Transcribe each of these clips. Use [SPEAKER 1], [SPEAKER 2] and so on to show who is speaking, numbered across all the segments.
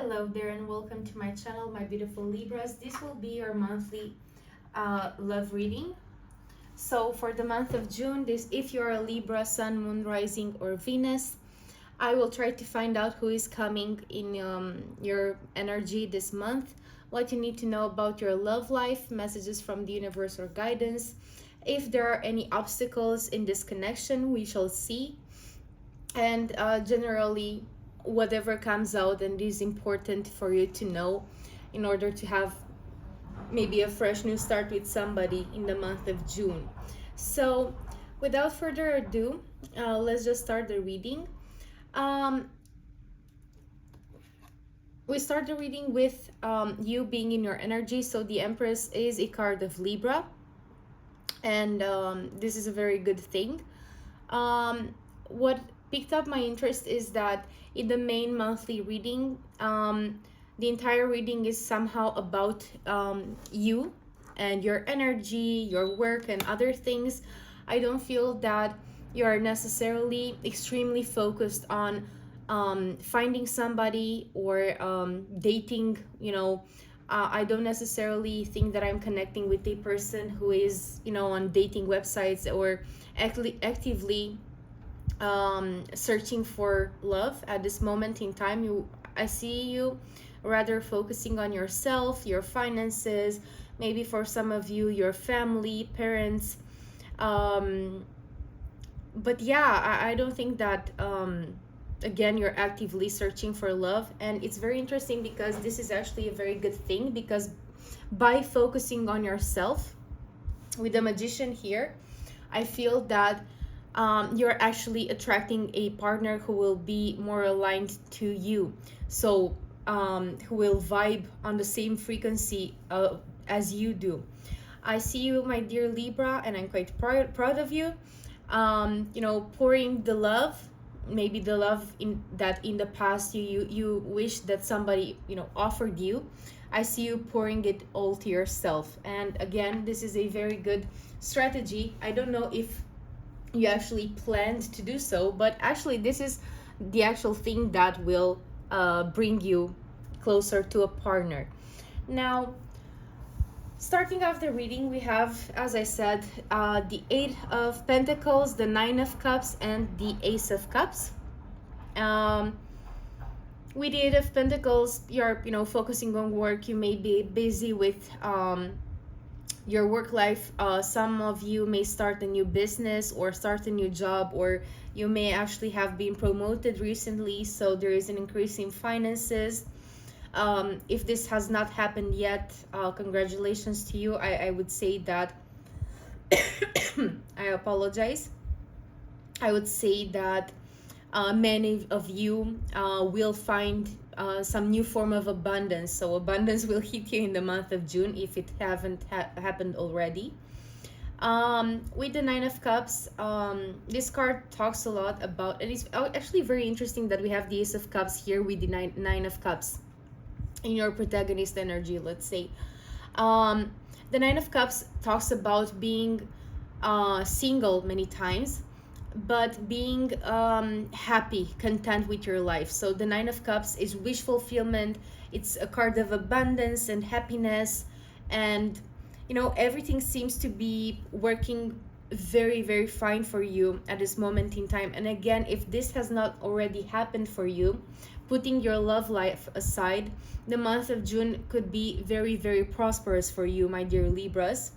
[SPEAKER 1] Hello there and welcome to my channel, my beautiful Libras. This will be your monthly love reading. So for the month of June, if you're a Libra, Sun, Moon, Rising, or Venus, I will try to find out who is coming in your energy this month, what you need to know about your love life, messages from the universe or guidance. If there are any obstacles in this connection, we shall see. And generally, whatever comes out and is important for you to know in order to have maybe a fresh new start with somebody in the month of June. So without further ado, let's just start the reading. We start the reading with you being in your energy. So the Empress is a card of Libra, and this is a very good thing. What picked up my interest is that in the main monthly reading, the entire reading is somehow about you and your energy, your work, and other things. I don't feel that you are necessarily extremely focused on finding somebody or dating, I don't necessarily think that I'm connecting with a person who is, on dating websites or actively searching for love at this moment in time. I see you rather focusing on yourself, your finances, maybe for some of you, your family, parents. But yeah, I don't think that again you're actively searching for love. And it's very interesting because this is actually a very good thing, because by focusing on yourself with the Magician here, I feel that you're actually attracting a partner who will be more aligned to you. So who will vibe on the same frequency as you do. I see you, my dear Libra, and I'm quite proud of you. Pouring the love, maybe the love in the past you wish that somebody offered you. I see you pouring it all to yourself. And again, this is a very good strategy. I don't know if you actually planned to do so, but actually this is the actual thing that will bring you closer to a partner. Now, starting off the reading, we have, as I said, the Eight of Pentacles, the Nine of Cups, and the Ace of Cups. With the Eight of Pentacles, you're focusing on work. You may be busy with your work life. Some of you may start a new business or start a new job, or you may actually have been promoted recently, so there is an increase in finances. If this has not happened yet, congratulations to you. I would say that I apologize. I would say that many of you will find some new form of abundance. So abundance will hit you in the month of June if it haven't happened already. With the Nine of Cups, this card talks a lot about, and it's actually very interesting that we have the Ace of Cups here with the Nine of Cups in your protagonist energy, let's say. The Nine of Cups talks about being single many times, but being happy, content with your life. So the Nine of Cups is wish fulfillment. It's a card of abundance and happiness, and everything seems to be working very, very fine for you at this moment in time. And again, if this has not already happened for you, putting your love life aside, the month of June could be very, very prosperous for you, my dear Libras.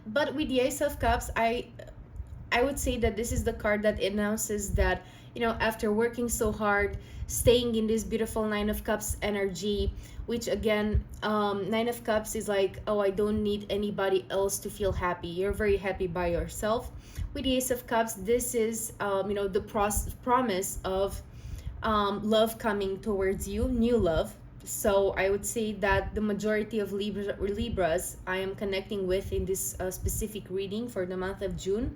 [SPEAKER 1] But with the Ace of Cups, I would say that this is the card that announces that, after working so hard, staying in this beautiful Nine of Cups energy, which again, Nine of Cups is like, oh, I don't need anybody else to feel happy. You're very happy by yourself. With the Ace of Cups, this is, the promise of love coming towards you, new love. So I would say that the majority of Libras I am connecting with in this specific reading for the month of June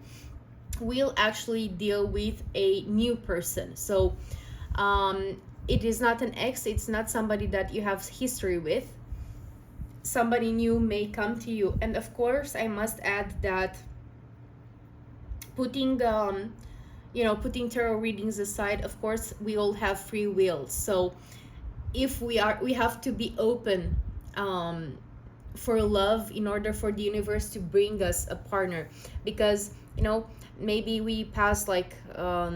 [SPEAKER 1] will actually deal with a new person. So it is not an ex, it's not somebody that you have history with. Somebody new may come to you. And of course, I must add that putting putting tarot readings aside, of course, we all have free will. So if we have to be open for love in order for the universe to bring us a partner. Because maybe we pass like a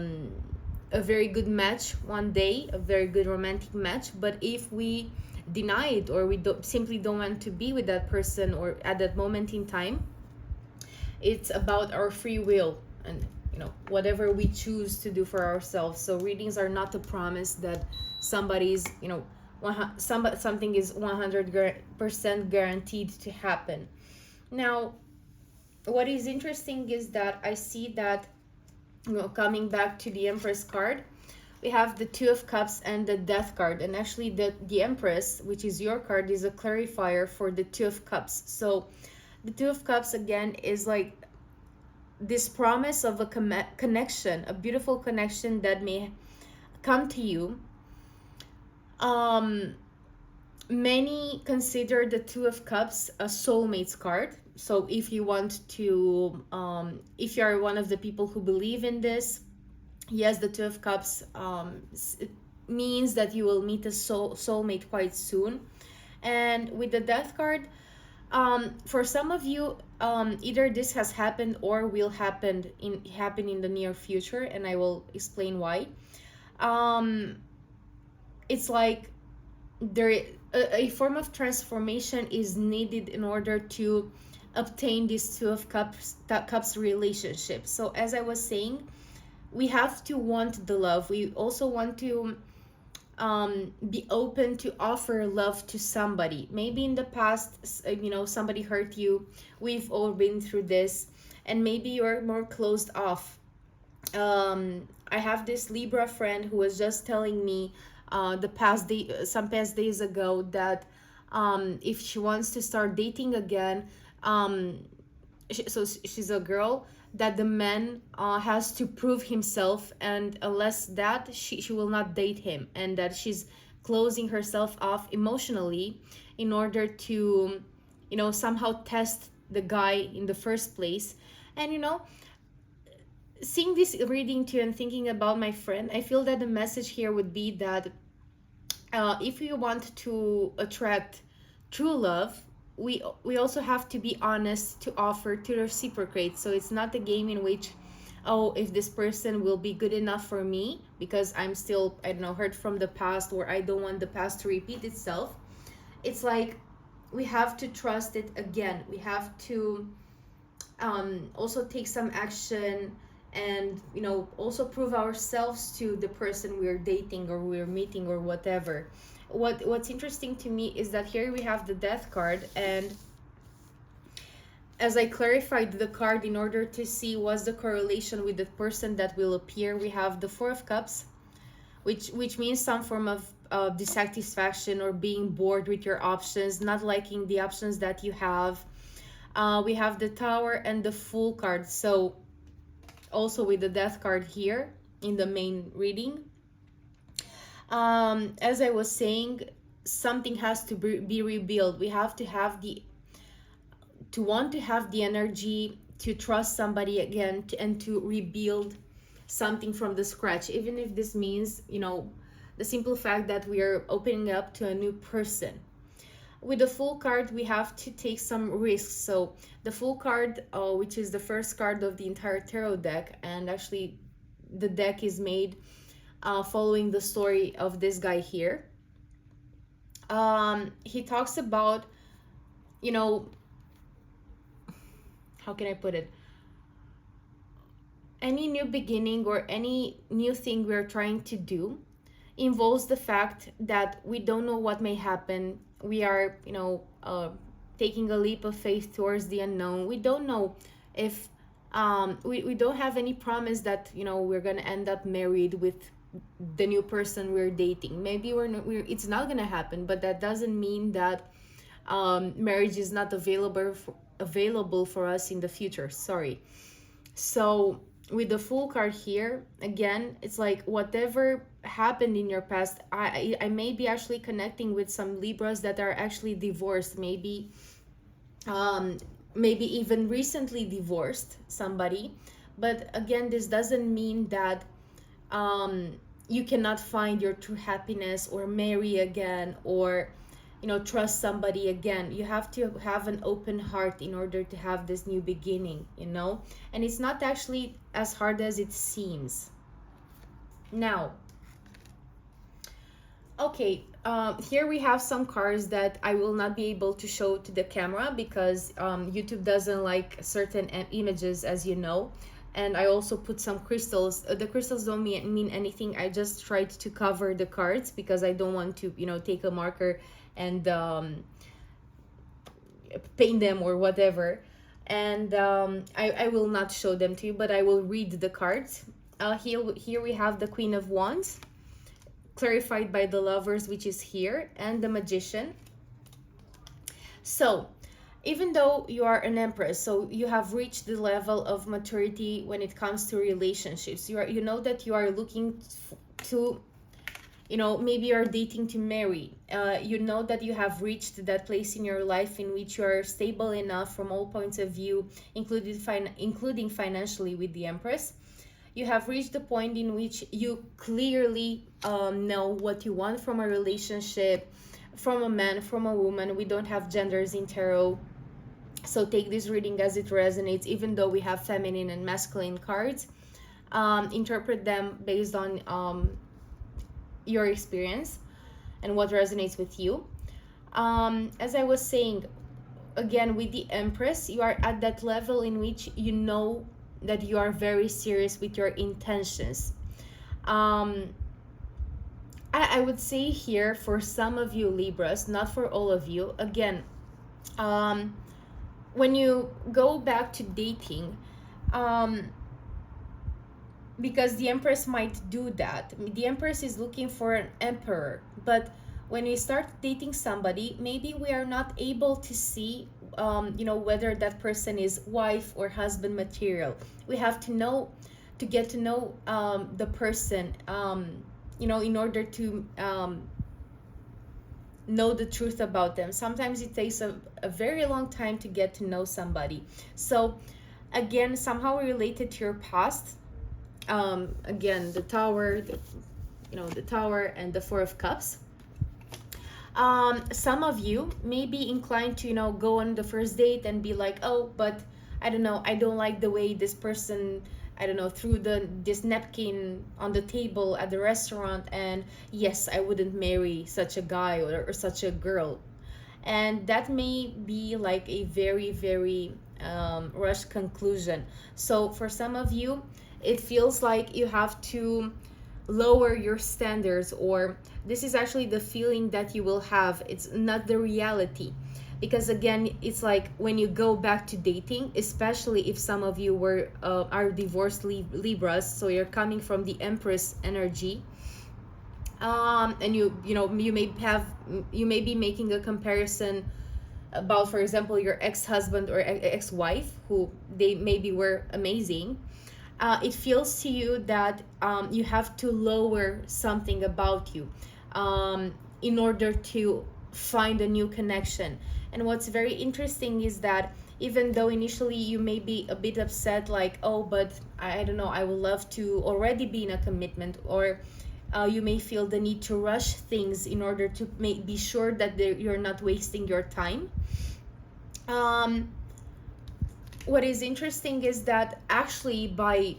[SPEAKER 1] very good match one day, a very good romantic match, but if we deny it, or we simply don't want to be with that person or at that moment in time, it's about our free will and whatever we choose to do for ourselves. So readings are not a promise that somebody's something is 100% guaranteed to happen. Now, what is interesting is that I see that, coming back to the Empress card, we have the Two of Cups and the Death card. And actually the Empress, which is your card, is a clarifier for the Two of Cups. So the Two of Cups again is like this promise of a connection, a beautiful connection that may come to you. Many consider the Two of Cups a soulmate's card. So if you want to, if you are one of the people who believe in this, yes, the Two of Cups it means that you will meet a soulmate quite soon. And with the Death card, for some of you, either this has happened or will happen in the near future, and I will explain why. It's like there a form of transformation is needed in order to obtain this Two of Cups relationship. So as I was saying, we have to want the love. We also want to be open to offer love to somebody. Maybe in the past, somebody hurt you. We've all been through this, and maybe you're more closed off. I have this Libra friend who was just telling me some past days ago that if she wants to start dating again, she's a girl, that the man has to prove himself, and unless that, she will not date him, and that she's closing herself off emotionally in order to somehow test the guy in the first place. And seeing this reading too and thinking about my friend, I feel that the message here would be that if you want to attract true love, we also have to be honest to offer to reciprocate. So it's not a game in which, oh, if this person will be good enough for me because I'm still, I don't know, hurt from the past, or I don't want the past to repeat itself. It's like we have to trust it again. We have to also take some action, and also prove ourselves to the person we're dating or we're meeting or whatever. What's interesting to me is that here we have the Death card, and as I clarified the card in order to see what's the correlation with the person that will appear, we have the Four of Cups, which means some form of dissatisfaction or being bored with your options, not liking the options that you have. We have the Tower and the Fool card. So also with the Death card here in the main reading, as I was saying, something has to be rebuilt. We have to have want to have the energy to trust somebody again, and to rebuild something from the scratch, even if this means the simple fact that we are opening up to a new person. With the Fool card, we have to take some risks. So the Fool card, which is the first card of the entire tarot deck, and actually the deck is made following the story of this guy here. He talks about, how can I put it? Any new beginning or any new thing we're trying to do involves the fact that we don't know what may happen. We are, taking a leap of faith towards the unknown. We don't know if we don't have any promise that we're gonna end up married with the new person we're dating. Maybe it's not gonna happen, but that doesn't mean that marriage is not available for us in the future. Sorry. So with the Fool card here, again, it's like whatever happened in your past, I may be actually connecting with some Libras that are actually divorced, maybe even recently divorced somebody. But again, this doesn't mean that you cannot find your true happiness or marry again, or trust somebody again. You have to have an open heart in order to have this new beginning, and it's not actually as hard as it seems. Now, okay, here we have some cards that I will not be able to show to the camera because YouTube doesn't like certain images, as you know. And I also put some crystals. The crystals don't mean anything. I just tried to cover the cards because I don't want to, take a marker and paint them or whatever. And I will not show them to you, but I will read the cards. Here we have the Queen of Wands, clarified by the Lovers, which is here, and the Magician. So even though you are an Empress, so you have reached the level of maturity when it comes to relationships, you know that you are looking to, maybe you're dating to marry. You know that you have reached that place in your life in which you are stable enough from all points of view, including financially, with the Empress. You have reached the point in which you clearly know what you want from a relationship, from a man, from a woman. We don't have genders in tarot, so take this reading as it resonates. Even though we have feminine and masculine cards, interpret them based on your experience and what resonates with you. As I was saying, again, with the Empress, you are at that level in which you know that you are very serious with your intentions. I would say here, for some of you Libras, not for all of you, again, when you go back to dating, because the Empress might do that. The Empress is looking for an emperor, but when we start dating somebody, maybe we are not able to see whether that person is wife or husband material. We have to get to know the person, in order to know the truth about them. Sometimes it takes a very long time to get to know somebody. So again, somehow related to your past, again, the Tower, the Tower and the Four of Cups. Some of you may be inclined to go on the first date and be like, oh, but I don't know, I don't like the way this person, I don't know, threw this napkin on the table at the restaurant, and yes, I wouldn't marry such a guy or such a girl. And that may be like a very, very rushed conclusion. So for some of you, it feels like you have to lower your standards, or this is actually the feeling that you will have. It's not the reality, because again, it's like when you go back to dating, especially if some of you are divorced Libras, so you're coming from the Empress energy, and you may be making a comparison about, for example, your ex-husband or ex-wife, who they maybe were amazing. It feels to you that you have to lower something about you in order to find a new connection. And what's very interesting is that even though initially you may be a bit upset, like, oh, but I don't know, I would love to already be in a commitment, or you may feel the need to rush things in order to be sure that you're not wasting your time. What is interesting is that actually by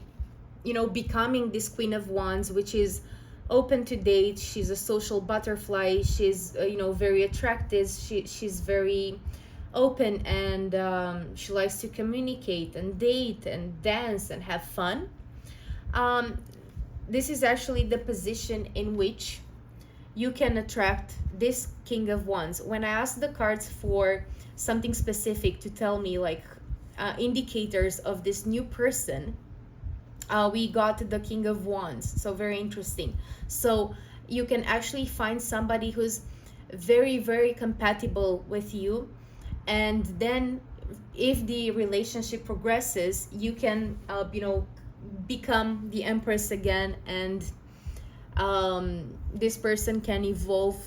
[SPEAKER 1] becoming this Queen of Wands, which is open to date, she's a social butterfly, she's very attractive, she's very open, and she likes to communicate and date and dance and have fun. This is actually the position in which you can attract this King of Wands. When I asked the cards for something specific to tell me, like indicators of this new person, we got the King of Wands. So very interesting. So you can actually find somebody who's very, very compatible with you, and then if the relationship progresses, you can become the Empress again, and this person can evolve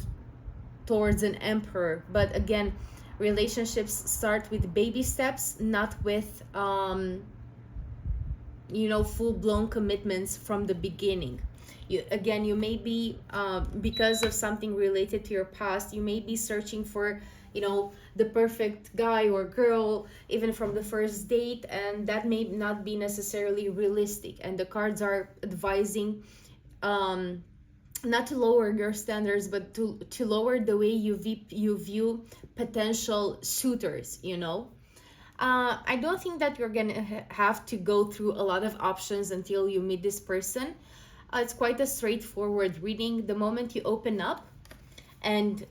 [SPEAKER 1] towards an emperor. But again, relationships start with baby steps, not with full-blown commitments from the beginning. You may be, because of something related to your past, you may be searching for, the perfect guy or girl, even from the first date, and that may not be necessarily realistic. And the cards are advising, um, not to lower your standards, but to lower the way you view potential suitors. I don't think that you're gonna have to go through a lot of options until you meet this person. It's quite a straightforward reading. The moment you open up and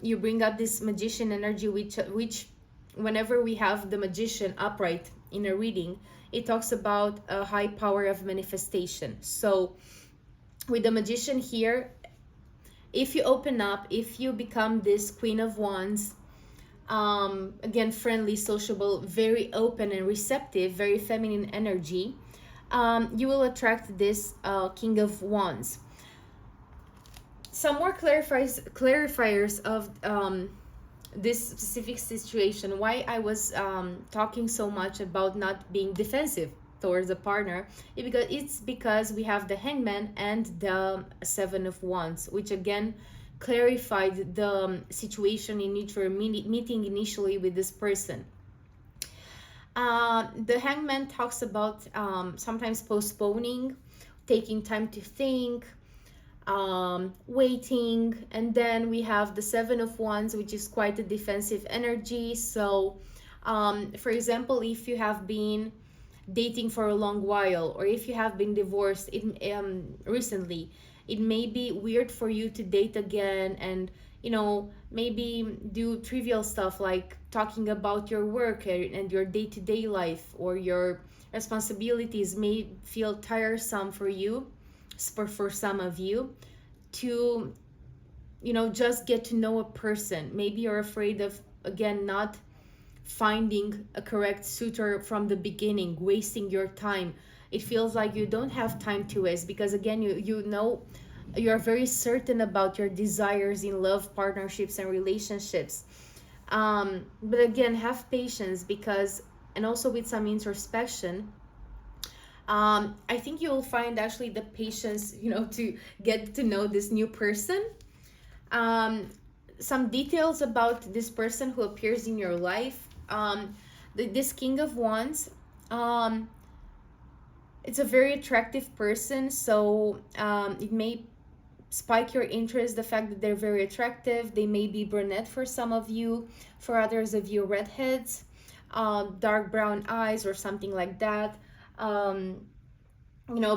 [SPEAKER 1] you bring up this magician energy, which whenever we have the magician upright in a reading, it talks about a high power of manifestation. So with the magician here, if you open up, if you become this Queen of Wands, again, friendly, sociable, very open and receptive, very feminine energy, you will attract this King of Wands. Some more clarifiers of this specific situation, why I was talking so much about not being defensive towards a partner, it's because we have the Hangman and the Seven of Wands, which again clarified the situation in which we're meeting initially with this person. The Hangman talks about sometimes postponing, taking time to think, waiting. And then we have the Seven of Wands, which is quite a defensive energy. So for example, if you have been dating for a long while, or if you have been divorced recently, it may be weird for you to date again, and maybe do trivial stuff like talking about your work and your day-to-day life, or your responsibilities may feel tiresome for you, for some of you, to just get to know a person. Maybe you're afraid of, again, not finding a correct suitor from the beginning, wasting your time. It feels like you don't have time to waste, because again, you're very certain about your desires in love, partnerships, and relationships. But again, have patience, and also with some introspection, I think you will find actually the patience, to get to know this new person. Some details about this person who appears in your life. This King of Wands, it's a very attractive person, so it may spike your interest, the fact that they're very attractive. They may be brunette for some of you, for others of you redheads, dark brown eyes or something like that,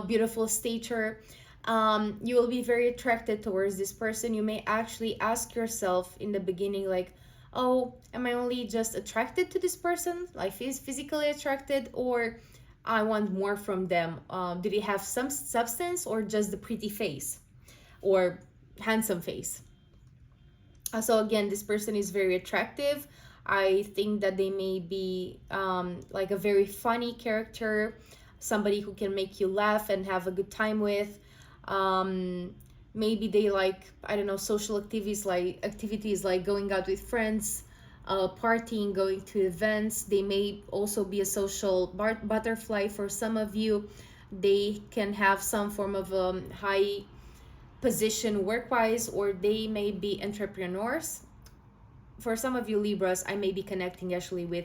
[SPEAKER 1] beautiful stature. You will be very attracted towards this person. You may actually ask yourself in the beginning, like, oh, am I only just attracted to this person, like physically attracted, or I want more from them? Do they have some substance, or just the pretty face or handsome face? So again, this person is very attractive. I think that they may be like a very funny character, somebody who can make you laugh and have a good time with. Maybe they like, I don't know, social activities like going out with friends, partying, going to events. They may also be a social butterfly for some of you. They can have some form of high position work-wise, or they may be entrepreneurs. For some of you Libras, I may be connecting actually with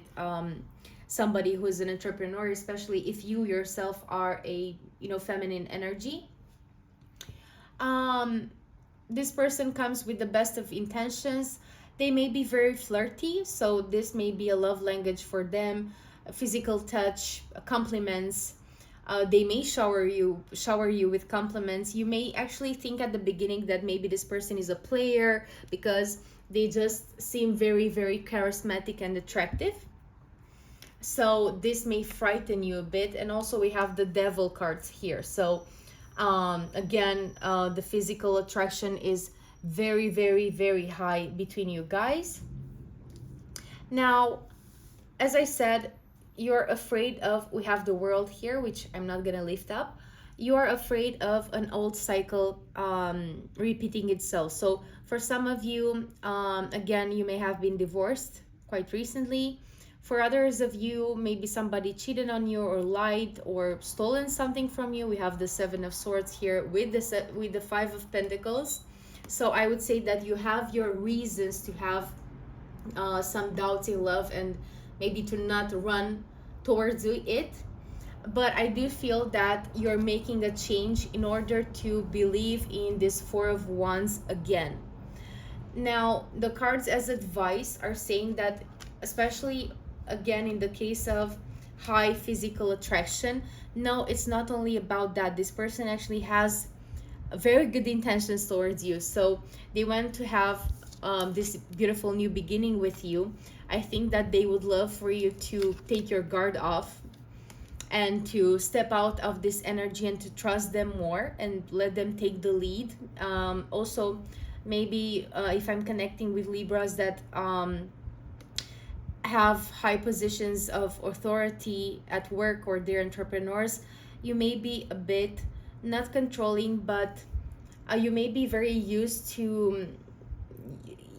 [SPEAKER 1] somebody who is an entrepreneur, especially if you yourself are a feminine energy. This person comes with the best of intentions. They may be very flirty, so this may be a love language for them. Physical touch, compliments. They may shower you with compliments. You may actually think at the beginning that maybe this person is a player, because they just seem very, very charismatic and attractive. So this may frighten you a bit. And also we have the Devil cards here. So again, the physical attraction is very, very, very high between you guys. Now, as I said, you're afraid of, we have the World here, which I'm not gonna lift up. You are afraid of an old cycle repeating itself. So for some of you, again, you may have been divorced quite recently. For others of you, maybe somebody cheated on you or lied or stolen something from you. We have the Seven of Swords here with the Five of Pentacles. So I would say that you have your reasons to have some doubts in love and maybe to not run towards it. But I do feel that you're making a change in order to believe in this Four of Wands again. Now, the cards as advice are saying that, especially again in the case of high physical attraction, no, it's not only about that. This person actually has very good intentions towards you. So they want to have this beautiful new beginning with you. I think that they would love for you to take your guard off and to step out of this energy and to trust them more and let them take the lead. Also, maybe if I'm connecting with Libras that have high positions of authority at work or they're entrepreneurs, you may be a bit not controlling, but you may be very used to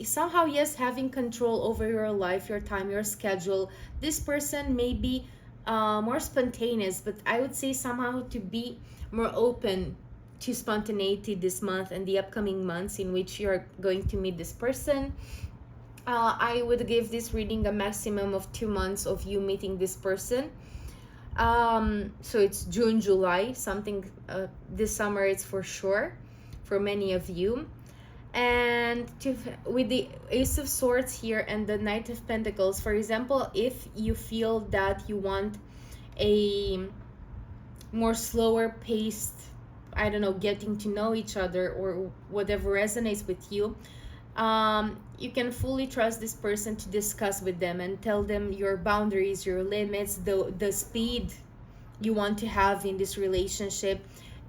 [SPEAKER 1] somehow, yes, having control over your life, your time, your schedule. This person may be more spontaneous, but I would say somehow to be more open to spontaneity this month and the upcoming months in which you're going to meet this person. I would give this reading a maximum of 2 months of you meeting this person. So it's June, July, something this summer, it's for sure for many of you. And with the Ace of Swords here and the Knight of Pentacles, for example, if you feel that you want a more slower paced, I don't know, getting to know each other or whatever resonates with you, you can fully trust this person to discuss with them and tell them your boundaries, your limits, the speed you want to have in this relationship.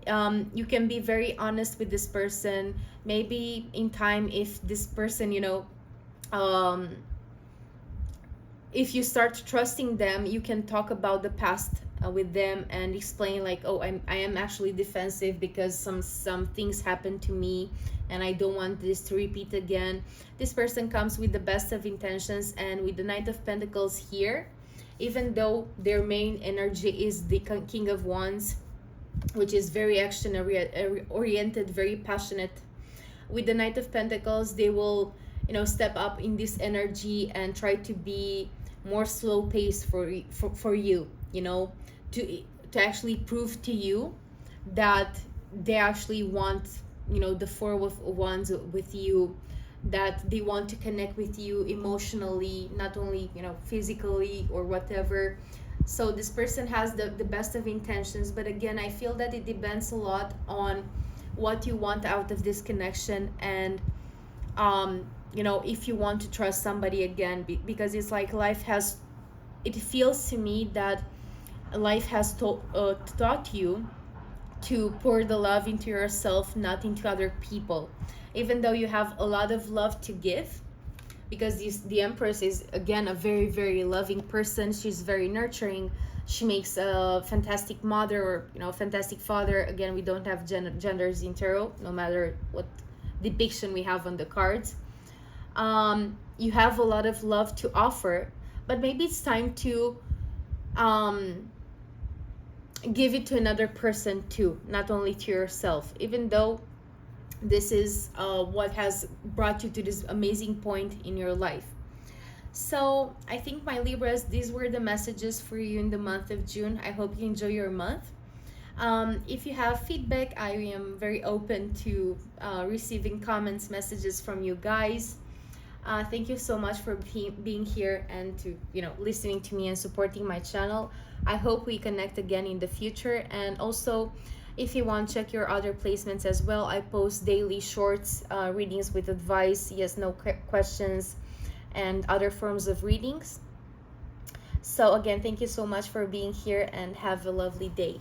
[SPEAKER 1] You can be very honest with this person. Maybe in time, if this person, if you start trusting them, you can talk about the past with them and explain like, oh, I am actually defensive because some things happened to me and I don't want this to repeat again. This person comes with the best of intentions, and with the Knight of Pentacles here, even though their main energy is the King of Wands, which is very action oriented, very passionate, with the Knight of Pentacles, they will, step up in this energy and try to be more slow paced for you, to actually prove to you that they actually want, the Four of Wands with you, that they want to connect with you emotionally, not only, physically or whatever. So this person has the best of intentions, but again, I feel that it depends a lot on what you want out of this connection, and if you want to trust somebody again, because it's like it feels to me that life has taught you to pour the love into yourself, not into other people, even though you have a lot of love to give, because the Empress is again a very, very loving person. She's very nurturing. She makes a fantastic mother or fantastic father. Again, we don't have genders in tarot, no matter what depiction we have on the cards. You have a lot of love to offer, but maybe it's time to give it to another person too, not only to yourself, even though this is what has brought you to this amazing point in your life. So I think, my Libras, these were the messages for you in the month of June. I hope you enjoy your month. If you have feedback, I am very open to receiving comments, messages from you guys. Thank you so much for being here and to listening to me and supporting my channel. I hope we connect again in the future. And also, if you want, check your other placements as well. I post daily shorts, readings with advice, yes, no questions, and other forms of readings. So again, thank you so much for being here and have a lovely day.